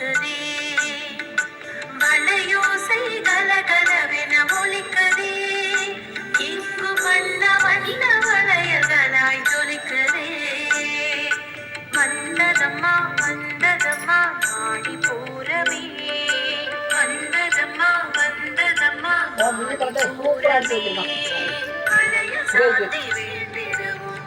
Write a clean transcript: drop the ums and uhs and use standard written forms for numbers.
ஜொலிக்குதே வளையோசை கலகலவென ஒலிக்குதே இங்கு வண்ண வண்ண வளையல்களாய் ஜொலிக்குதே வந்ததம்மா வந்ததம்மா ஆடி பூரமே வந்ததம்மா வந்ததம்மா பூரமே பழைய சாந்தி வேண்டிடுவோம்